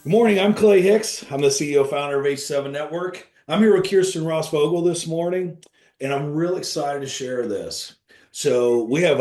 Good morning. I'm Clay Hicks. I'm the CEO founder of H7 Network. I'm here with Kirsten Ross-Vogel this morning, and I'm real excited to share this. So we have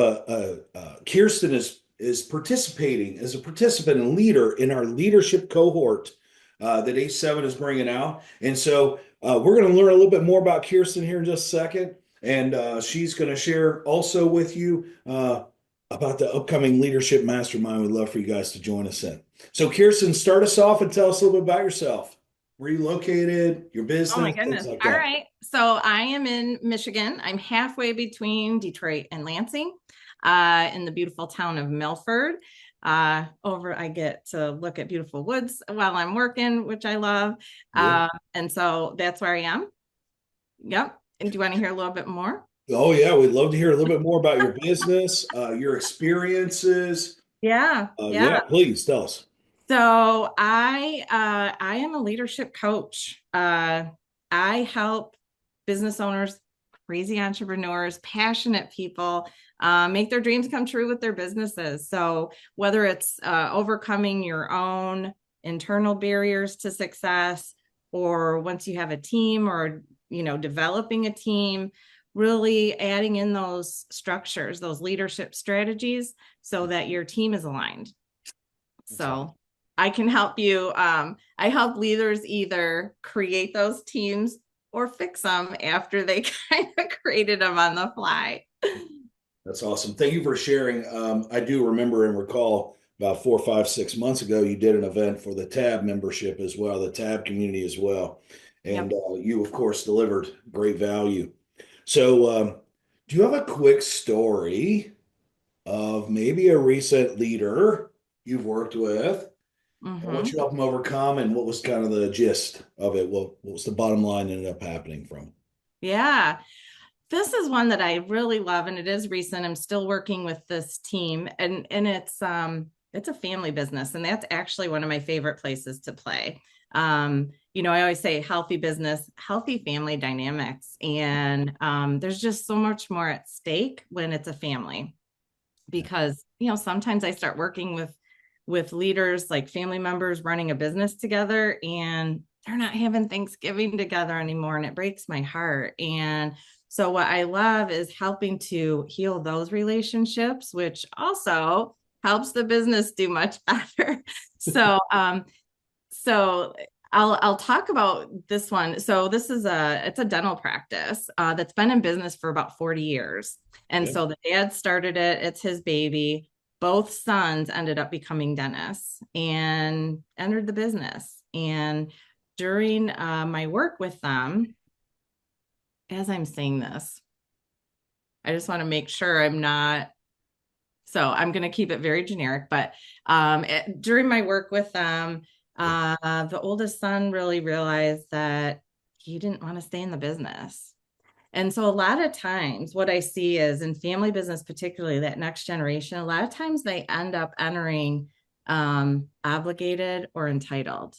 Kirsten is participating as a participant and leader in our leadership cohort that H7 is bringing out. And so we're going to learn a little bit more about Kirsten here in just a second, and she's going to share also with you about the upcoming leadership mastermind. We'd love for you guys to join us in. So, Kirsten, start us off and tell us a little bit about yourself. Where are you located, your Oh my business, things goodness. like All that. right. So I am in Michigan. I'm halfway between Detroit and Lansing, in the beautiful town of Milford. I get to look at beautiful woods while I'm working, which I love. Yeah. And so that's where I am. Yep. And do you want to hear a little bit more? Oh, yeah. We'd love to hear a little bit more about your business, your experiences. Yeah. Yeah, Yeah. please tell us. So I am a leadership coach. I help business owners, crazy entrepreneurs, passionate people make their dreams come true with their businesses. So whether it's overcoming your own internal barriers to success, or once you have a team, or developing a team, really adding in those structures, those leadership strategies, so that your team is aligned. That's all. So I can help you. I help leaders either create those teams or fix them after they kind of created them on the fly. That's awesome. Thank you for sharing. I do remember and recall about 4, 5, 6 months ago, you did an event for the TAB membership as well, the TAB community as well. And Yep. you, of course, delivered great value. So, do you have a quick story of maybe a recent leader you've worked with and what Mm-hmm. you helped them overcome and what was kind of the gist of it? What was the bottom line that ended up happening from? Yeah. This is one that I really love, and it is recent. I'm still working with this team, and it's a family business, and that's actually one of my favorite places to play. I always say healthy business, healthy family dynamics, and there's just so much more at stake when it's a family, because sometimes I start working with leaders, like family members running a business together, and they're not having Thanksgiving together anymore, and it breaks my heart. And so what I love is helping to heal those relationships, which also helps the business do much better. So I'll talk about this one. So this is it's a dental practice that's been in business for about 40 years. And Yeah. so the dad started it, it's his baby. Both sons ended up becoming dentists and entered the business. And during my work with them, as I'm saying this, I just want to make sure I'm not, so I'm going to keep it very generic, but during my work with them, the oldest son really realized that he didn't want to stay in the business. And so a lot of times what I see is in family business, particularly that next generation, a lot of times they end up entering obligated or entitled.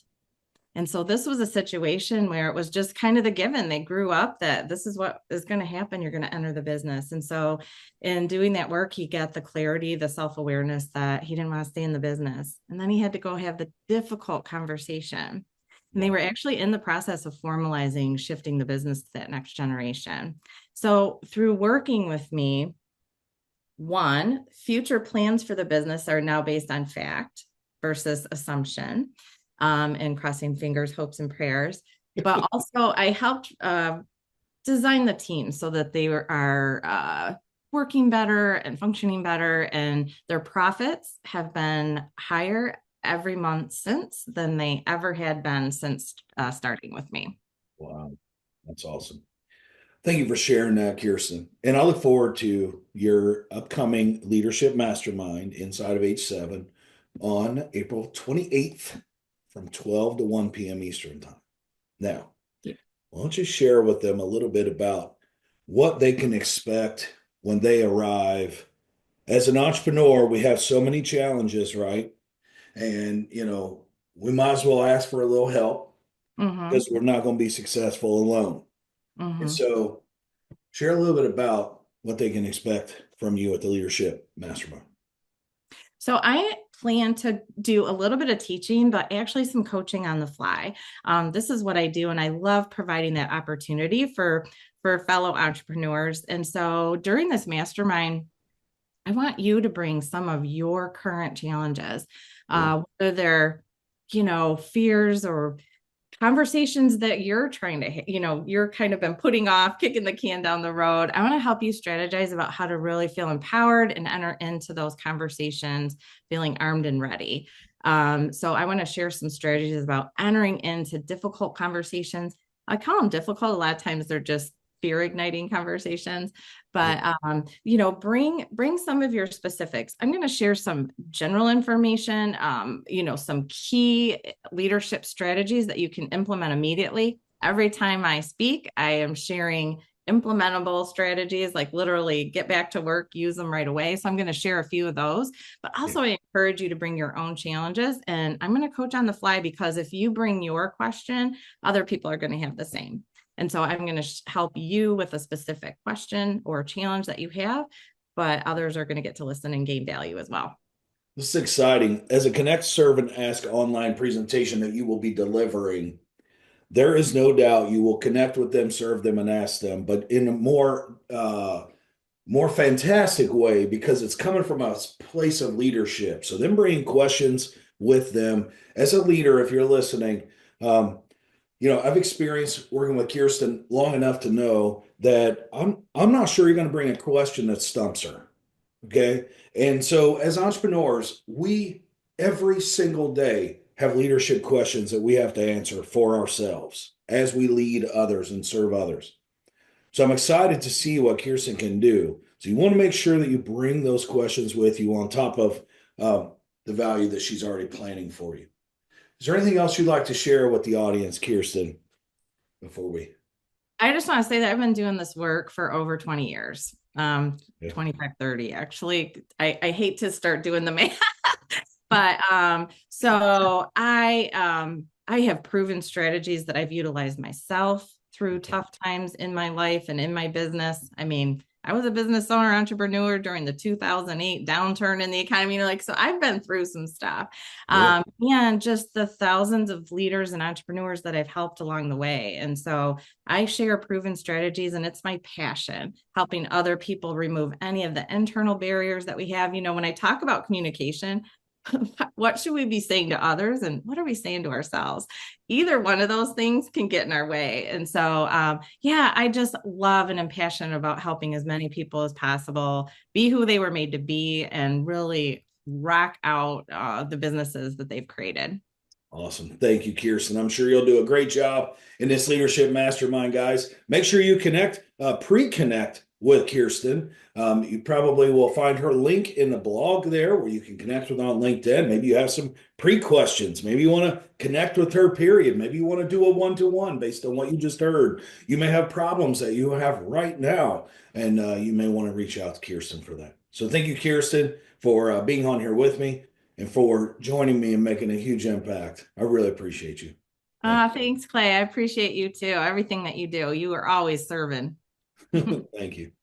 And so this was a situation where it was just kind of the given. They grew up that this is what is going to happen. You're going to enter the business. And so in doing that work, he got the clarity, the self-awareness that he didn't want to stay in the business. And then he had to go have the difficult conversation. And they were actually in the process of formalizing, shifting the business to that next generation. So through working with me, one, future plans for the business are now based on fact versus assumption, and crossing fingers, hopes, and prayers. But also, I helped design the team so that they are working better and functioning better, and their profits have been higher every month since than they ever had been since starting with me. Wow. That's awesome. Thank you for sharing that, Kirsten. And I look forward to your upcoming leadership mastermind inside of H7 on April 28th from 12 to 1 p.m. Eastern Time. Now, Yeah. why don't you share with them a little bit about what they can expect when they arrive? As an entrepreneur, we have so many challenges, right? And, we might as well ask for a little help Mm-hmm. because we're not going to be successful alone. And Mm-hmm. so, share a little bit about what they can expect from you at the Leadership Mastermind. So plan to do a little bit of teaching, but actually some coaching on the fly. This is what I do, and I love providing that opportunity for fellow entrepreneurs. And so during this mastermind, I want you to bring some of your current challenges, whether they're, fears or conversations that you're trying to, you're kind of been putting off, kicking the can down the road. I want to help you strategize about how to really feel empowered and enter into those conversations feeling armed and ready. So I want to share some strategies about entering into difficult conversations. I call them difficult. A lot of times they're just fear igniting conversations, but bring some of your specifics. I'm going to share some general information, some key leadership strategies that you can implement immediately. Every time I speak, I am sharing implementable strategies, like literally get back to work, use them right away. So I'm going to share a few of those, but also I encourage you to bring your own challenges, and I'm going to coach on the fly, because if you bring your question, other people are going to have the same. And so I'm going to help you with a specific question or challenge that you have, but others are going to get to listen and gain value as well. This is exciting. As a Connect, Serve, and Ask online presentation that you will be delivering, there is no doubt you will connect with them, serve them, and ask them, but in a more fantastic way, because it's coming from a place of leadership. So them bringing questions with them as a leader, if you're listening, I've experienced working with Kirsten long enough to know that I'm not sure you're going to bring a question that stumps her. Okay. And so as entrepreneurs, we every single day have leadership questions that we have to answer for ourselves as we lead others and serve others. So I'm excited to see what Kirsten can do. So you want to make sure that you bring those questions with you on top of the value that she's already planning for you. Is there anything else you'd like to share with the audience, Kirsten, before we? I just want to say that I've been doing this work for over 20 years, Yeah. 25, 30, actually. I hate to start doing the math, but so I have proven strategies that I've utilized myself through tough times in my life and in my business. I mean, I was a business owner, entrepreneur during the 2008 downturn in the economy. So I've been through some stuff. Yeah. And just the thousands of leaders and entrepreneurs that I've helped along the way. And so I share proven strategies, and it's my passion, helping other people remove any of the internal barriers that we have. When I talk about communication, what should we be saying to others, and what are we saying to ourselves? Either one of those things can get in our way. And so, I just love and am passionate about helping as many people as possible be who they were made to be and really rock out the businesses that they've created. Awesome. Thank you, Kirsten. I'm sure you'll do a great job in this leadership mastermind, guys. Make sure you pre-connect with Kirsten. You probably will find her link in the blog there where you can connect with her on LinkedIn. Maybe you have some pre-questions. Maybe you want to connect with her, period. Maybe you want to do a one-to-one based on what you just heard. You may have problems that you have right now, and you may want to reach out to Kirsten for that. So thank you, Kirsten, for being on here with me and for joining me and making a huge impact. I really appreciate you. Thanks, Clay. I appreciate you too. Everything that you do. You are always serving. Thank you.